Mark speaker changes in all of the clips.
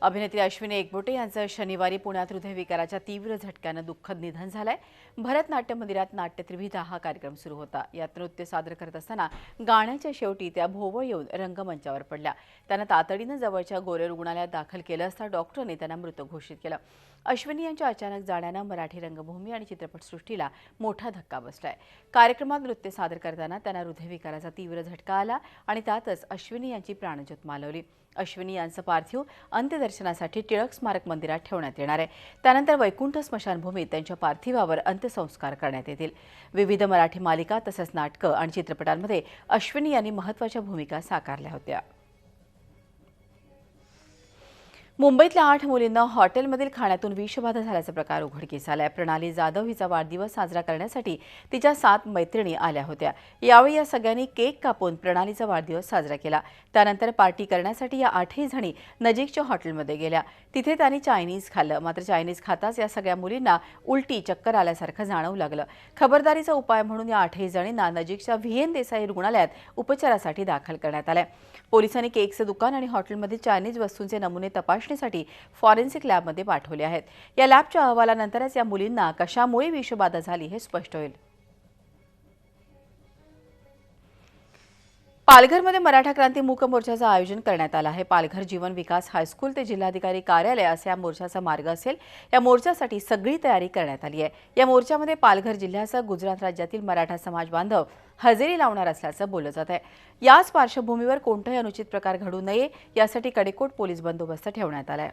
Speaker 1: अभिनेत्री अश्विनी एकबोटे यांचं शनिवारी पुण्यात हृदयविकाराच्या तीव्र झटक्यानं दुःखद निधन झालंय। भरत नाट्य मंदिरात नाट्य त्रिविधा हा कार्यक्रम सुरू होता। यात नृत्य सादर करत असताना गाण्याच्या शेवटी त्या भोवळ येऊन रंगमंचावर पडल्या। त्यांना तातडीनं जवळच्या गोरे रुग्णालयात दाखल केलं असता डॉक्टरांनी त्यांना मृत घोषित केलं। अश्विनी यांच्या अचानक जाण्यानं मराठी रंगभूमी आणि चित्रपटसृष्टीला मोठा धक्का बसलाय। कार्यक्रमात नृत्य सादर करताना त्यांना हृदयविकाराचा तीव्र झटका आला आणि त्यातच अश्विनी यांची प्राणज्योत मालवली। अश्विनी यांचं पार्थिव अंत्यदर्शनासाठी टिळक स्मारक मंदिरात ठेवण्यात येणार आहे। त्यानंतर वैकुंठ स्मशानभूमीत त्यांच्या पार्थिवावर अंत्यसंस्कार करण्यात येतील। विविध मराठी मालिका तसंच नाटकं आणि चित्रपटांमध्ये अश्विनी यांनी महत्त्वाच्या भूमिका साकारल्या होत्या। मुंबईतल्या 8 मुलींना हॉटेलमधील खाण्यातून विषबाधा झाल्याचा प्रकार उघडकीस आलाय। प्रणाली जाधव हिचा वाढदिवस साजरा करण्यासाठी तिच्या 7 मैत्रिणी आल्या होत्या। यावेळी या सगळ्यांनी केक कापून प्रणालीचा वाढदिवस साजरा केला। त्यानंतर पार्टी करण्यासाठी या 8ही जणी नजीकच्या हॉटेलमध्ये गेल्या। तिथे त्यांनी चायनीज खाल्लं, मात्र चायनीज खाताच या सगळ्या मुलींना उलटी चक्कर आल्यासारखं जाणवू लागलं। खबरदारीचा उपाय म्हणून या 8ही जणींना नजीकच्या व्हीएन देसाई रुग्णालयात उपचारासाठी दाखल करण्यात आलंय। पोलिसांनी केकचं दुकान आणि हॉटेलमधील चायनीज वस्तूंचे नमुने तपासणीसाठी फॉरेन्सिक लॅबमध्ये पाठवले आहेत। या लॅबच्या अहवालानंतरच या मुलींना कशामुळे विषबाधा झाली हे स्पष्ट होईल। पालघरमध्ये मराठा क्रांती मूक मोर्चाचं आयोजन करण्यात आलं आहे। पालघर जीवन विकास हायस्कूल ते जिल्हाधिकारी कार्यालय असा या मोर्चाचा मार्ग असेल। या मोर्चासाठी सगळी तयारी करण्यात आली आहे। या मोर्चामध्ये पालघर जिल्ह्यासह गुजरात राज्यातील मराठा समाज बांधव हजेरी लावणार असल्याचं बोललं जात आहे। याच पार्श्वभूमीवर कोणताही अनुचित प्रकार घडू नये यासाठी कडेकोट पोलीस बंदोबस्त ठेवण्यात आलाय।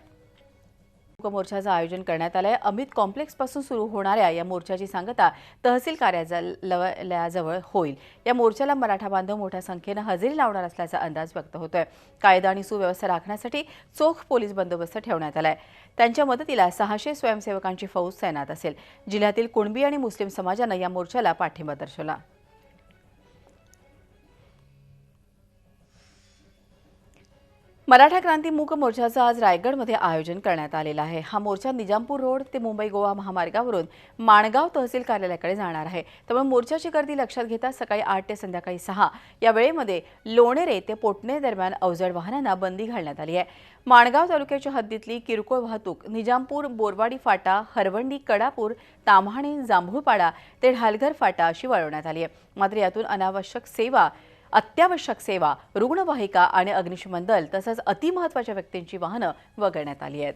Speaker 1: मोर्चाचं आयोजन करण्यात आलंय। अमित कॉम्प्लेक्स पासून सुरू होणाऱ्या या मोर्चाची सांगता तहसील कार्यालयाजवळ होईल। या मोर्चाला मराठा बांधव मोठ्या संख्येनं हजेरी लावणार असल्याचा अंदाज व्यक्त होतोय। कायदा आणि सुव्यवस्था राखण्यासाठी चोख पोलीस बंदोबस्त ठेवण्यात आलाय। त्यांच्या मदतीला 600 स्वयंसेवकांची फौज तैनात असेल। जिल्ह्यातील कुणबी आणि मुस्लिम समाजानं या मोर्चाला पाठिंबा दर्शवला। मराठा क्रांती मूक मोर्चाचं आज रायगडमध्ये आयोजन करण्यात आलेलं आहे। हा मोर्चा निजामपूर रोड ते मुंबई गोवा महामार्गावरून माणगाव तहसील कार्यालयाकडे जाणार आहे। त्यामुळे मोर्चाची गर्दी लक्षात घेता सकाळी 8 ते संध्याकाळी 6 या वेळेमध्ये लोणेरे ते पोटणे दरम्यान अवजड वाहनांना बंदी घालण्यात आली आहे। माणगाव तालुक्याच्या हद्दीतली किरकोळ वाहतूक निजामपूर बोरवाडी फाटा हरवंडी कडापूर ताम्हाणे जांभूळपाडा ते ढालघर फाटा अशी वळवण्यात आली आहे। मात्र यातून अत्यावश्यक सेवा रुग्णवाहिका आणि अग्निशमन दल तसंच अतिमहत्त्वाच्या व्यक्तींची वाहनं वगळण्यात आली आहेत।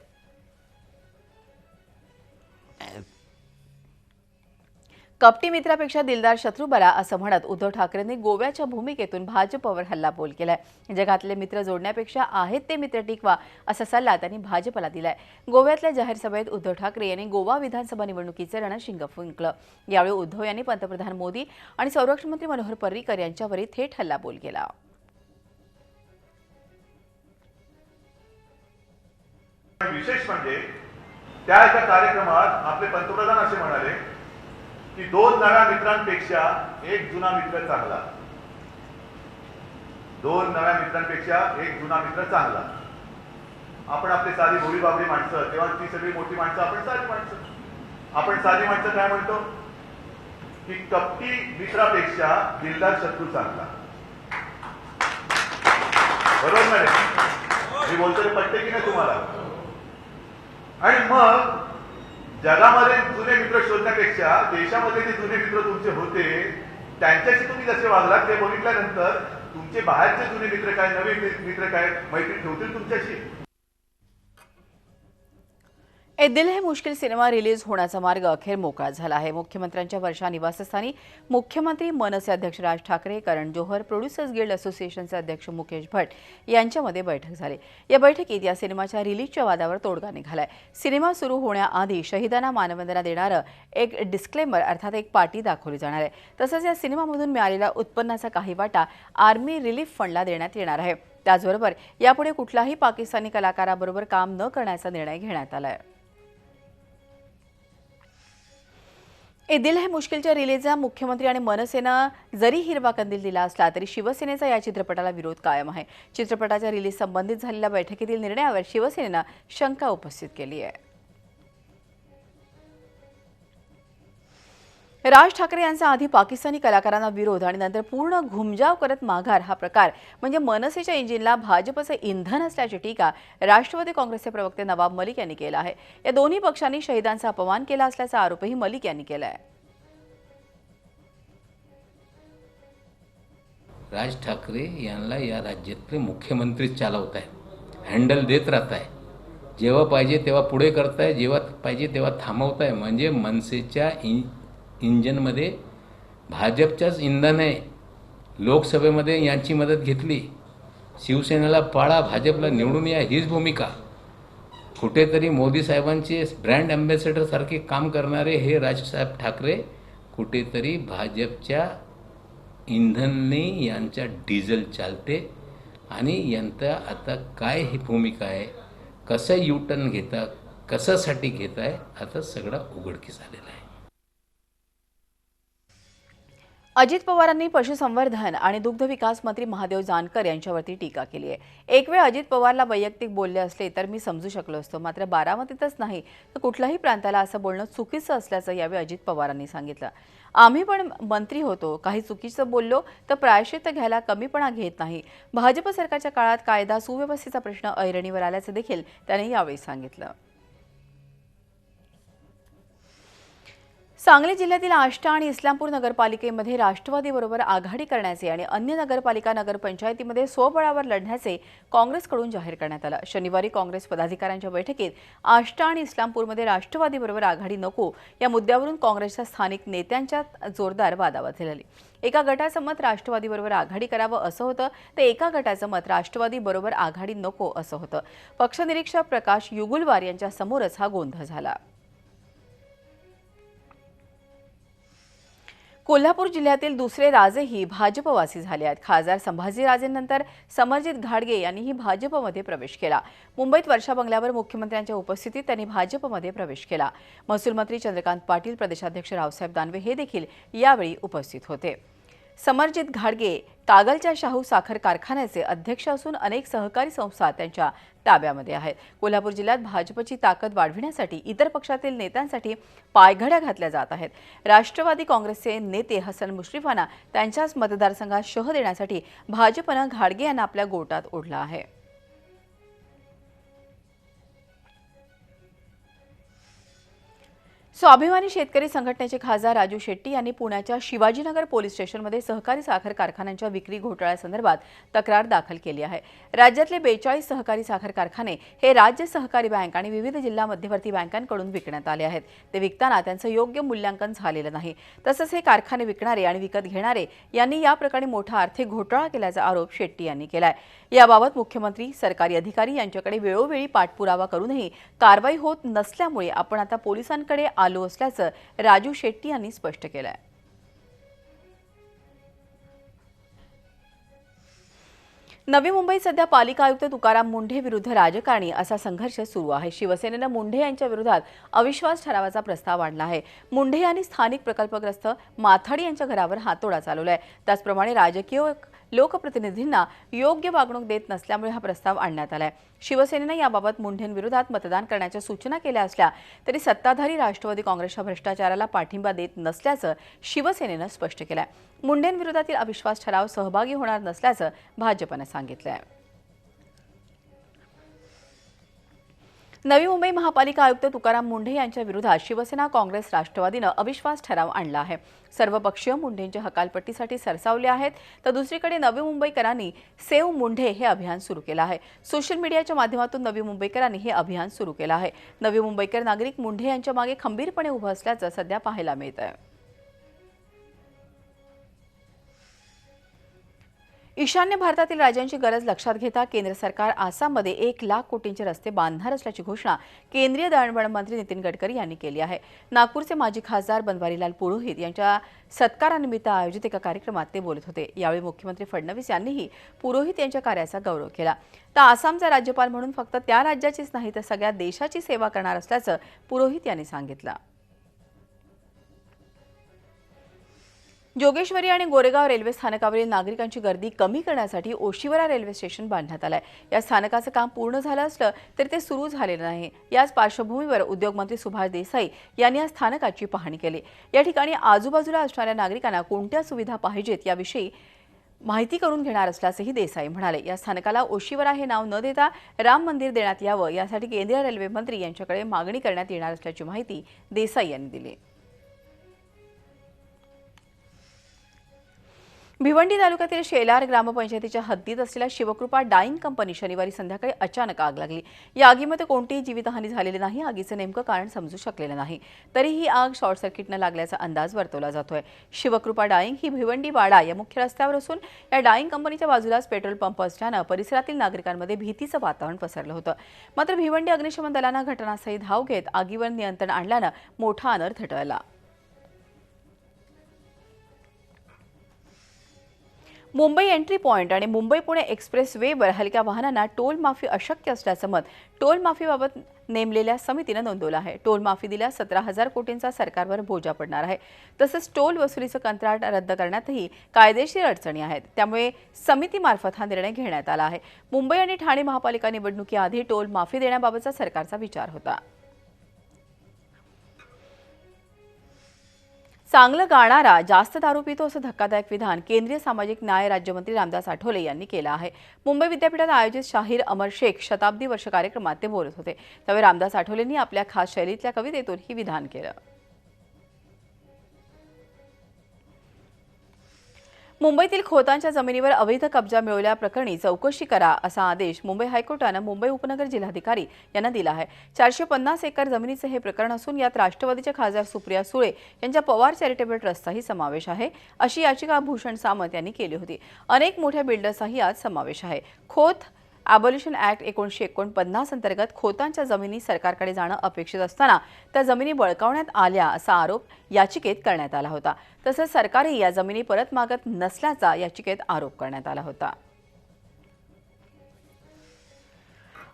Speaker 1: कपटी मित्रापेक्षा दिलदार शत्रू बरा असं म्हणत उद्धव ठाकरेंनी गोव्याच्या भूमिकेतून भाजपवर हल्लाबोल केलाय। जगातले मित्र जोडण्यापेक्षा आहेत ते मित्र टिकवा असा सल्ला त्यांनी भाजपला दिलाय। गोव्यातल्या जाहीर सभेत उद्धव ठाकरे यांनी गोवा विधानसभा निवडणुकीचे रणशिंग फुंकलं। यावेळी उद्धव यांनी पंतप्रधान मोदी आणि संरक्षण मंत्री मनोहर पर्रिकर यांच्यावरही थेट हल्लाबोल केला।
Speaker 2: विशेष म्हणजे त्या एका कार्यक्रमात आपले पंतप्रधान असे म्हणाले की 2 नव्या मित्रांपेक्षा एक जुना मित्र चांगला। 2 नव्या मित्रांपेक्षा एक जुना मित्र चांगला। आपण आपली साधी भोळी बाबडी माणसं, तेव्हा ती सगळी मोठी माणसं आपण साधी माणसं। आपण साधी माणसं काय म्हणतो की कपटी मित्रापेक्षा दिलदार शत्रू चांगला। बरोबर नाही? मी बोलतो ते पटते की नाही तुम्हाला? आणि मग जगामध्ये जुने मित्र शोधण्यापेक्षा देशामध्ये जे जुने मित्र तुमचे होते त्यांच्याशी तुम्ही जसे वागलात ते बघितल्यानंतर तुमचे बाहेरचे जुने मित्र काय, नवे मित्र काय मैत्री ठेवतील तुमच्याशी?
Speaker 1: ए दिल है मुश्किल सिनेमा रिलीज होण्याचा मार्ग अखेर मोकळा झाला आहे। मुख्यमंत्र्यांच्या वर्षा निवासस्थानी मुख्यमंत्री मनसे अध्यक्ष राज ठाकरे, करण जोहर, प्रोड्युसर्स गिल्ड असोसिएशनचे अध्यक्ष मुकेश भट्ट यांच्यामध्ये बैठक झाली। या बैठकीत या सिनेमाच्या रिलीजच्या वादावर तोडगा निघालाय। सिनेमा सुरू होण्याआधी शहीदांना मानवंदना देणारं एक डिस्क्लेमर अर्थात एक पाटी दाखवली जाणार आहे। तसंच या सिनेमामधून मिळालेल्या उत्पन्नाचा काही वाटा आर्मी रिलीफ फंडला देण्यात येणार आहे। त्याचबरोबर यापुढे कुठलाही पाकिस्तानी कलाकाराबरोबर काम न करण्याचा निर्णय घेण्यात आला आहे। ए दिल है मुश्किलच्या रिलीजला मुख्यमंत्री आणि मनसेनं जरी हिरवा कंदील दिला असला तरी शिवसेनेचा या चित्रपटाला विरोध कायम आहे। चित्रपटाच्या रिलीज संबंधित झालेल्या बैठकीतील निर्णयावर शिवसेनेनं शंका उपस्थित केली आहे। राज ठाकरे यांचा आधी पाकिस्तानी कलाकारांना विरोध आणि नंतर पूर्ण घुमजाव करत माघार हा प्रकार म्हणजे मनसेच्या इंजिनला भाजपचे इंधन असल्याची टीका राष्ट्रवादी काँग्रेसचे प्रवक्ते नवाब मलिक यांनी केला आहे। या दोन्ही पक्षांनी शहीदांचा अपमान केला असल्याचा आरोपही मलिक यांनी केला आहे।
Speaker 3: राज ठाकरे यांना या राज्यातले मुख्यमंत्री चालवत आहे, हँडल देत राहत आहे। जेव्हा पाहिजे तेव्हा पुढे करताय, जेव्हा पाहिजे तेव्हा थांबवताय। म्हणजे मनसेच्या इंजनमध्ये भाजपच्याच इंधन आहे। लोकसभेमध्ये यांची मदत घेतली, शिवसेनेला पाळा, भाजपला निवडून या, हीच भूमिका। कुठेतरी मोदी साहेबांचे ब्रँड अँबॅसेडर सारखे काम करणारे हे राजसाहेब ठाकरे कुठेतरी भाजपच्या इंधनने यांच्या डिझेल चालते आणि यांचा आता काय ही भूमिका आहे, कसं युटर्न घेता, कशासाठी घेत आहे, आता सगळं उघडकीस आलेलं आहे।
Speaker 1: अजित पवारांनी पशुसंवर्धन आणि दुग्ध विकास मंत्री महादेव जानकर यांच्यावरती टीका केली आहे। एक वेळ अजित पवारला वैयक्तिक बोलले असले तर मी समजू शकलो असतो, मात्र बारामतीतच नाही तर कुठल्याही प्रांताला असं बोलणं चुकीचं असल्याचं यावेळी अजित पवारांनी सांगितलं। आम्ही पण मंत्री होतो, काही चुकीचं बोललो तर प्रायश्चित्त घ्यायला कमीपणा घेत नाही। भाजप सरकारच्या काळात कायदा सुव्यवस्थेचा प्रश्न ऐरणीवर आल्याचं देखील त्यांनी यावेळी सांगितलं। सांगली जिल्ह्यातील आष्टा आणि इस्लामपूर नगरपालिकेमध्ये राष्ट्रवादीबरोबर आघाडी करण्याचे आणि अन्य नगरपालिका नगरपंचायतीमध्ये स्वबळावर लढण्याचे काँग्रेसकडून जाहीर करण्यात आलं। शनिवारी काँग्रेस पदाधिकाऱ्यांच्या बैठकीत आष्टा आणि इस्लामपूरमध्ये राष्ट्रवादीबरोबर आघाडी नको या मुद्द्यावरून काँग्रेसच्या स्थानिक नेत्यांच्यात जोरदार वादावादी झाली। एका गटाचं मत राष्ट्रवादीबरोबर आघाडी करावं असं होतं, तर एका गटाचं मत राष्ट्रवादीबरोबर आघाडी नको असं होतं। पक्षनिरीक्षक प्रकाश युगुलवार यांच्या समोरच हा गोंधळ झाला। कोल्हापूर जिल्ह्यातील दुसरे राजेही भाजपवासी झाले आहेत। खासदार संभाजी राजेंनंतर समरजित घाडगे यांनीही भाजपमध्ये प्रवेश केला। मुंबईत वर्षा बंगल्यावर मुख्यमंत्र्यांच्या उपस्थितीत त्यांनी भाजपमध्ये प्रवेश केला। महसूल मंत्री चंद्रकांत पाटील, प्रदेशाध्यक्ष रावसाहेब दानवे हे देखील यावेळी उपस्थित होते। समरजित घाडगे कागलच्या शाहू साखर कारखान्याचे अध्यक्ष असून अनेक सहकारी संस्था त्यांच्या ताब्यामध्ये आहेत। कोल्हापूर जिल्ह्यात भाजपची ताकद वाढविण्यासाठी इतर पक्षातील नेत्यांसाठी पायघड्या घातल्या जात आहेत। राष्ट्रवादी काँग्रेसचे नेते हसन मुश्रीफांना त्यांच्याच मतदारसंघात शह देण्यासाठी भाजपनं घाडगे यांना आपल्या गोटात ओढलं आहे। स्वाभिमानी शेतकरी संघटनेचे खासदार राजू शेट्टी यांनी पुण्याच्या शिवाजीनगर पोलीस स्टेशनमध्ये सहकारी साखर कारखान्यांच्या विक्री घोटाळ्यासंदर्भात तक्रार दाखल केली आहे। राज्यातले 42 सहकारी साखर कारखाने हे राज्य सहकारी बँक आणि विविध जिल्हा मध्यवर्ती बँकांकडून विकण्यात आले आहेत। ते विकताना त्यांचं योग्य मूल्यांकन झालेलं नाही। तसंच हे कारखाने विकणारे आणि विकत घेणारे यांनी या प्रकरणी मोठा आर्थिक घोटाळा केल्याचा आरोप शेट्टी यांनी केलाय। याबाबत मुख्यमंत्री, सरकारी अधिकारी यांच्याकडे वेळोवेळी पाठपुरावा करूनही कारवाई होत नसल्यामुळे आपण आता पोलिसांकडे आलो असल्याचं राजू शेट्टी यांनी स्पष्ट केलंय। नवी मुंबईत सध्या पालिका आयुक्त तुकाराम मुंढे विरुद्ध राजकारणी असा संघर्ष सुरू आहे। शिवसेनेनं मुंढे यांच्या विरोधात अविश्वास ठरावाचा प्रस्ताव आणला आहे। मुंढे यांनी स्थानिक प्रकल्पग्रस्त माथाडी यांच्या घरावर हातोडा चालवलाय। त्याचप्रमाणे राजकीय लोकप्रतिनिधींना योग्य वागणूक देत नसल्यामुळे हा प्रस्ताव आणण्यात आलाय। शिवसेनेनं याबाबत मुंढेंविरोधात मतदान करण्याच्या सूचना केल्या असल्या तरी सत्ताधारी राष्ट्रवादी काँग्रेसच्या भ्रष्टाचाराला पाठिंबा देत नसल्याचं शिवसेनेनं स्पष्ट केलंय। मुंढेंविरोधातील अविश्वास ठराव सहभागी होणार नसल्याचं भाजपनं सांगितलंय। नवी मुंबई महापालिका आयुक्त तुकाराम मुंढे यांच्या विरोधात शिवसेना, काँग्रेस, राष्ट्रवादीनं अविश्वास ठराव आणला आहे। सर्वपक्षीय मुंढेंच्या हकालपट्टीसाठी सरसावले आहेत, तर दुसरीकडे नवी मुंबईकरांनी सेव्ह मुंढे हे अभियान सुरू केलं आहे। सोशल मीडियाच्या माध्यमातून नवी मुंबईकरांनी हे अभियान सुरू केलं आहे। नवी मुंबईकर नागरिक मुंढे यांच्या मागे खंबीरपणे उभं असल्याचं सध्या पाहायला मिळतंय। ईशान्य भारतातील राज्यांची गरज लक्षात घेता केंद्र सरकार आसाममध्ये 1 लाख कोटींचे रस्ते बांधणार असल्याची घोषणा केंद्रीय दळणवळण मंत्री नितीन गडकरी यांनी केली आहे। नागपूरचे माजी खासदार बनवारीलाल पुरोहित यांच्या सत्कारानिमित्त आयोजित एका कार्यक्रमात ते बोलत होते। यावेळी मुख्यमंत्री फडणवीस यांनीही पुरोहित यांच्या कार्याचा गौरव केला। तर आसामचा राज्यपाल म्हणून फक्त त्या राज्याचीच नाही तर सगळ्या देशाची सेवा करणार असल्याचं पुरोहित यांनी सांगितलं। जोगेश्वरी आणि गोरेगाव रेल्वे स्थानकावरील नागरिकांची गर्दी कमी करण्यासाठी ओशिवरा रेल्वे स्टेशन बांधण्यात आलंय। या स्थानकाचं काम पूर्ण झालं असलं तरी ते सुरू झालेलं नाही। याच पार्श्वभूमीवर उद्योगमंत्री सुभाष देसाई यांनी या स्थानकाची पाहणी केली। या ठिकाणी आजूबाजूला असणाऱ्या नागरिकांना कोणत्या सुविधा पाहिजेत याविषयी माहिती करून घेणार असल्याचंही देसाई म्हणाले। या स्थानकाला ओशिवरा हे नाव न देता राम मंदिर देण्यात यावं यासाठी केंद्रीय रेल्वे मंत्री यांच्याकडे मागणी करण्यात येणार असल्याची माहिती देसाई यांनी दिली। भिवंडी तालुक्यातील शेलार ग्रामपंचायतीच्या हद्दीत असलेल्या शिवकृपा डाईंग कंपनी शनिवारी संध्याकाळी अचानक आग लागली। या आगीमध्ये कोणतीही जीवितहानी झालेली नाही। आगीचं नेमकं कारण समजू शकलेलं नाही, तरीही आग शॉर्ट सर्किटनं लागल्याचा अंदाज वर्तवला जातोय। शिवकृपा डाईंग ही भिवंडी वाडा या मुख्य रस्त्यावर असून या डाईंग कंपनीच्या बाजूलाच पेट्रोल पंप असल्यानं परिसरातील नागरिकांमध्ये भीतीचं वातावरण पसरलं होतं। मात्र भिवंडी अग्निशमन दलानं घटनास्थळी धाव घेत आगीवर नियंत्रण आणल्यानं मोठा अनर्थ टळला। मुंबई एंट्री पॉइंट आणि मुंबई पुणे एक्सप्रेस वेवर हलक्या वाहनांना टोल माफी अशक्य असल्याचं मत टोल माफीबाबत नेमलेल्या समितीनं नोंदवलं आहे। टोल माफी दिल्यास 17,000 कोटींचा सरकारवर बोजा पडणार आहे। तसंच टोल वसुलीचं कंत्राट रद्द करण्यातही कायदेशीर अडचणी आहेत। त्यामुळे समितीमार्फत हा निर्णय घेण्यात आला आहे। मुंबई आणि ठाणे महापालिका निवडणुकीआधी टोल माफी देण्याबाबतचा सरकारचा विचार होता। चांगलं गाणारा जास्त दारू पितो असं धक्कादायक विधान केंद्रीय सामाजिक न्याय राज्यमंत्री रामदास आठवले यांनी केलं आहे। मुंबई विद्यापीठात आयोजित शाहीर अमर शेख शताब्दी वर्ष कार्यक्रमात ते बोलत होते। त्यावेळी रामदास आठवलेंनी आपल्या खास शैलीतल्या कवितेतून ही विधान केलं। मुंबईतील खोतांच्या जमिनीवर अवैध कब्जा मिळवल्याप्रकरणी चौकशी करा असा आदेश मुंबई हायकोर्टानं मुंबई उपनगर जिल्हाधिकारी यांना दिला आहे। 450 एकर जमिनीचे हे प्रकरण असून यात राष्ट्रवादीचे खासदार सुप्रिया सुळे यांच्या पवार चॅरिटेबल ट्रस्टचाही समावेश आहे, अशी याचिका भूषण सामंत यांनी केली होती। अनेक मोठ्या बिल्डर्सचाही यात समावेश आहे। खोत ॲबॉलिशन ॲक्ट 1949 अंतर्गत खोतांच्या जमिनी सरकारकडे जाणं अपेक्षित असताना त्या जमिनी बळकावण्यात आल्या असा आरोप याचिकेत करण्यात आला होता। तसंच सरकारही या जमिनी परत मागत नसल्याचा याचिकेत आरोप करण्यात आला होता।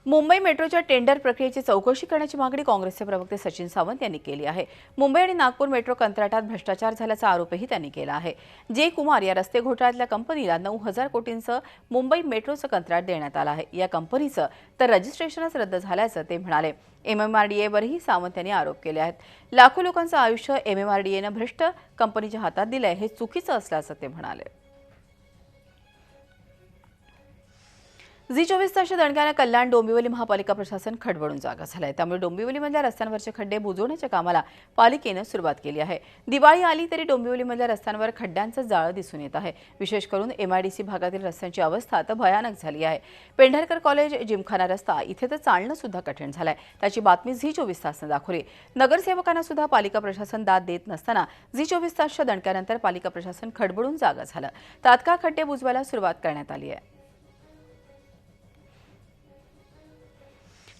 Speaker 1: मुंबई मेट्रोच्या टेंडर प्रक्रियेची चौकशी करण्याची मागणी काँग्रेसचे प्रवक्ते सचिन सावंत यांनी केली आहे। मुंबई आणि नागपूर मेट्रो कंत्राटात भ्रष्टाचार झाल्याचा आरोपही त्यांनी केला आहे। जे कुमार या रस्ते घोटाळ्यातल्या कंपनीला 9,000 कोटींचं मुंबई मेट्रोचं कंत्राट देण्यात आलं आहे। या कंपनीचं तर रजिस्ट्रेशनच रद्द झाल्याचं ते म्हणाले। MMRDAवरही सावंत यांनी आरोप केले आहेत। लाखो लोकांचं आयुष्य MMRDAनं भ्रष्ट कंपनीच्या हातात दिलंय हे चुकीचं असल्याचं ते म्हणाले। जी24 तासच्या दणक्यानं कल्याण डोंबिवली महापालिका प्रशासन खडबडून जागा झालंय। त्यामुळे डोंबिवलीमधल्या रस्त्यांवरचे खड्डे बुजवण्याच्या कामाला पालिकेनं सुरुवात केली आहे। दिवाळी आली तरी डोंबिवलीमधल्या रस्त्यांवर खड्ड्यांचं जाळं दिसून येत आहे। विशेष करून MIDC भागातील रस्त्यांची अवस्था तर भयानक झाली आहे। पेंढरकर कॉलेज जिमखाना रस्ता इथे तर चालणं सुद्धा कठीण झालंय। त्याची बातमी जी24 तासनं दाखवली। नगरसेवकांना सुद्धा पालिका प्रशासन दाद देत नसताना जी24 तासच्या दणक्यानंतर पालिका प्रशासन खडबडून जागा झालं। तात्काळ खड्डे बुजवायला सुरुवात करण्यात आली आहे।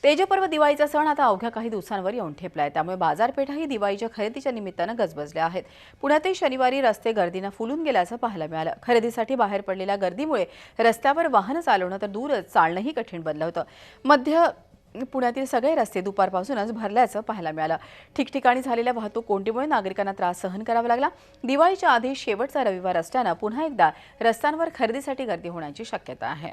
Speaker 1: तेजपर्व दिवाळीचा सण आता अवघ्या काही दिवसांवर येऊन ठेपलाय। त्यामुळे बाजारपेठाही दिवाळीच्या खरेदीच्या निमित्तानं गजबजल्या आहेत। पुण्यातही शनिवारी रस्ते गर्दीनं फुलून गेल्याचं पाहायला मिळालं। खरेदीसाठी बाहेर पडलेल्या गर्दीमुळे रस्त्यावर वाहनं चालवणं तर दूरच चालणंही कठीण बनलं होतं। मध्य पुण्यातील सगळे रस्ते दुपारपासूनच भरल्याचं पाहायला मिळालं। ठिकठिकाणी झालेल्या वाहतूक कोंडीमुळे नागरिकांना त्रास सहन करावा लागला। दिवाळीच्या आधी शेवटचा रविवार असल्यानं पुन्हा एकदा रस्त्यांवर खरेदीसाठी गर्दी होण्याची शक्यता आहे।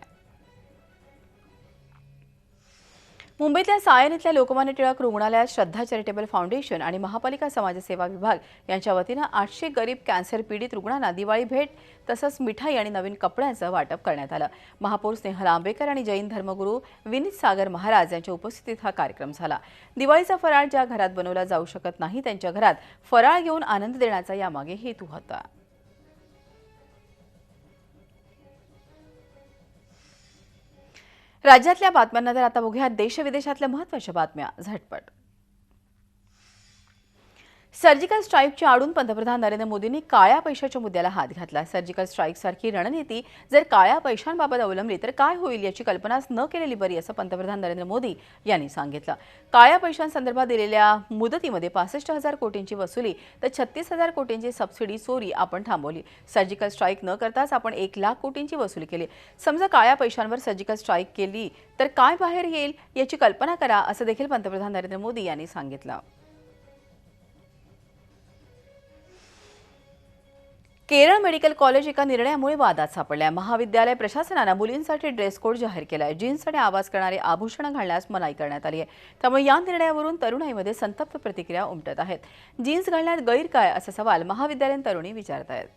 Speaker 1: मुंबईतल्या सायन इथल्या लोकमान्य टिळक रुग्णालयात श्रद्धा चॅरिटेबल फाउंडेशन आणि महापालिका समाजसेवा विभाग यांच्या वतीनं 800 गरीब कॅन्सर पीडित रुग्णांना दिवाळी भेट तसंच मिठाई आणि नवीन कपड्यांचं वाटप करण्यात आलं। महापौर स्नेहल आंबेकर आणि जैन धर्मगुरू विनीत सागर महाराज यांच्या उपस्थितीत हा कार्यक्रम झाला। दिवाळीचा फराळ ज्या घरात बनवला जाऊ शकत नाही त्यांच्या घरात फराळ घेऊन आनंद देण्याचा यामागे हेतू होता। राज्यातल्या बातम्यांनंतर आता बघूया देश-विदेशातल्या महत्त्वाच्या बातम्या झटपट। सर्जिकल स्ट्राईकच्या आडून पंतप्रधान नरेंद्र मोदींनी काळ्या पैशाच्या मुद्द्याला हात घातला। सर्जिकल स्ट्राईकसारखी रणनीती जर काळ्या पैशांबाबत अवलंबली तर काय होईल याची कल्पनाच न केलेली बरी असं पंतप्रधान नरेंद्र मोदी यांनी सांगितलं। काळ्या पैशांसंदर्भात दिलेल्या मुदतीमध्ये 65,000 कोटींची वसुली तर 36,000 कोटींची सबसिडी चोरी आपण थांबवली। सर्जिकल स्ट्राईक न करताच आपण 1 लाख कोटींची वसुली केली। समजा काळ्या पैशांवर सर्जिकल स्ट्राईक केली तर काय बाहेर येईल याची कल्पना करा असं देखील पंतप्रधान नरेंद्र मोदी यांनी सांगितलं। केरळ मेडिकल कॉलेज एका निर्णयामुळे वादात सापडले आहे. महाविद्यालय प्रशासनानं मुलींसाठी ड्रेस कोड जाहीर केला आहे. जीन्स आणि आवाज करणारे आभूषणं घालण्यास मनाई करण्यात आली आहे. त्यामुळे या निर्णयावरून तरुणाईमध्ये संतप्त प्रतिक्रिया उमटत आहेत. जीन्स घालण्यात गैर काय असा सवाल महाविद्यालयीन तरुणी विचारत आहेत.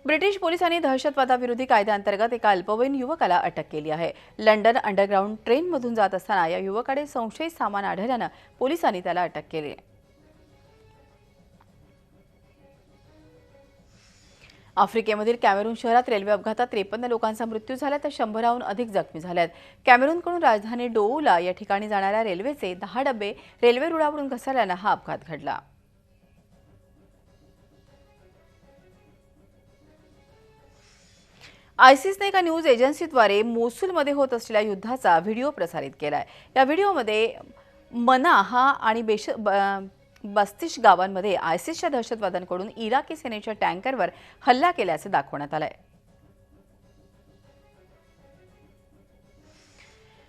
Speaker 1: ब्रिटिश पोलिसांनी दहशतवादाविरोधी कायद्याअंतर्गत एका अल्पवयीन युवकाला अटक केली आहे. लंडन अंडरग्राऊंड ट्रेनमधून जात असताना या युवकाकडे संशयित सामान आढळल्यानं पोलिसांनी त्याला अटक केली आहे. आफ्रिकेमधील कॅमेरून शहरात रेल्वे अपघातात 53 लोकांचा मृत्यू झाला तर 100हून अधिक जखमी झाले आहेत. कॅमेरूनकडून राजधानी डोऊला या ठिकाणी जाणाऱ्या रेल्वेचे 10 डबे रेल्वे रुळावरून घसरल्यानं हा अपघात घडला. आयसिसने एका न्यूज एजन्सीद्वारे मोसुलमध्ये होत असलेल्या युद्धाचा व्हिडिओ प्रसारित केलाय. या व्हिडिओमध्ये मनाहा आणि बस्तिश गावांमध्ये आयसिसच्या दहशतवाद्यांकडून इराकी सेनेच्या टँकरवर हल्ला केल्याचे दाखवण्यात आलंय.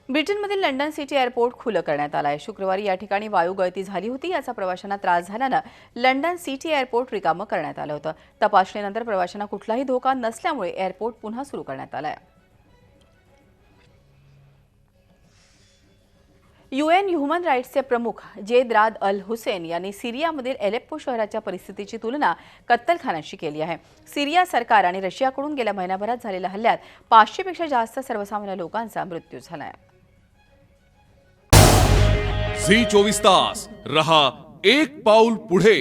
Speaker 1: ब्रिटनमधील लंडन सिटी एअरपोर्ट खुलं करण्यात आलं आहे. शुक्रवारी या ठिकाणी वायू गळती झाली होती. याचा प्रवाशांना त्रास झाल्यानं लंडन सिटी एअरपोर्ट रिकामं करण्यात आलं होतं. तपासणीनंतर प्रवाशांना कुठलाही धोका नसल्यामुळे एअरपोर्ट पुन्हा सुरू करण्यात आलं आहे. UN ह्युमन राईट्सचे प्रमुख जेद राद अल हुसेन यांनी सिरियामधील एलेप्पो शहराच्या परिस्थितीची तुलना कत्तलखान्याशी केली आहे. सिरिया सरकार आणि रशियाकडून गेल्या महिनाभरात झालेल्या हल्ल्यात 500 पेक्षा जास्त सर्वसामान्य लोकांचा मृत्यू झाला आहे.
Speaker 4: झी 24 तास रहा एक पाऊल पुढे.